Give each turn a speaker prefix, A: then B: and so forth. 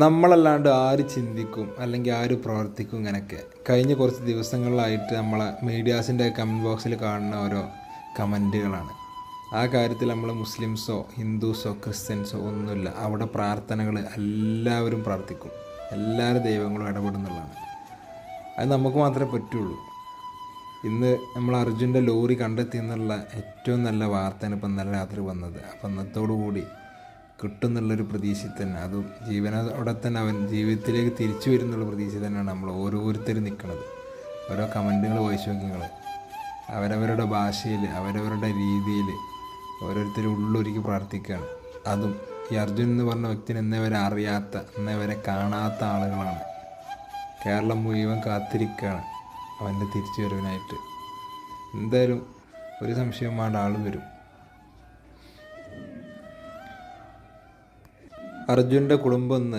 A: നമ്മളല്ലാണ്ട് ആര് ചിന്തിക്കും അല്ലെങ്കിൽ ആര് പ്രവർത്തിക്കും ഇങ്ങനെയൊക്കെ. കഴിഞ്ഞ കുറച്ച് ദിവസങ്ങളിലായിട്ട് നമ്മളെ മീഡിയാസിൻ്റെ കമൻറ്റ് ബോക്സിൽ കാണുന്ന ഓരോ കമൻറ്റുകളാണ്. ആ കാര്യത്തിൽ നമ്മൾ മുസ്ലിംസോ ഹിന്ദുസോ ക്രിസ്ത്യൻസോ ഒന്നുമില്ല. അവിടെ പ്രാർത്ഥനകൾ എല്ലാവരും പ്രാർത്ഥിക്കും, എല്ലാവരും ദൈവങ്ങളും ഇടപെടുന്നുള്ളതാണ്. അത് നമുക്ക് മാത്രമേ പറ്റുള്ളൂ. ഇന്ന് നമ്മൾ അർജുൻ്റെ ലോറി കണ്ടെത്തി എന്നുള്ള ഏറ്റവും നല്ല വാർത്തയാണ് ഇപ്പം ഇന്നലെ രാത്രി വന്നത്. അപ്പം ഇന്നത്തോടു കൂടി കിട്ടുന്നുള്ളൊരു പ്രതീക്ഷയിൽ തന്നെ, അതും ജീവനോടെ തന്നെ അവൻ ജീവിതത്തിലേക്ക് തിരിച്ചു വരുന്നുള്ള പ്രതീക്ഷ തന്നെയാണ് നമ്മൾ ഓരോരുത്തരും നിൽക്കുന്നത്. ഓരോ കമൻറ്റുകൾ വായിച്ചു നോക്കി നിങ്ങൾ. അവരവരുടെ ഭാഷയിൽ അവരവരുടെ രീതിയിൽ ഓരോരുത്തരും ഉള്ളൊരുക്കി പ്രാർത്ഥിക്കുകയാണ്. അതും ഈ അർജുൻ എന്ന് പറഞ്ഞ വ്യക്തിനെ എന്നവരെ അറിയാത്ത, എന്നവരെ കാണാത്ത ആളുകളാണ്. കേരളം മുഴുവൻ കാത്തിരിക്കുകയാണ് അവൻ്റെ തിരിച്ചു വരവിനായിട്ട്. എന്തായാലും ഒരു സംശയം വേണ്ട, ആൾ വരും. അർജുൻ്റെ കുടുംബം ഇന്ന്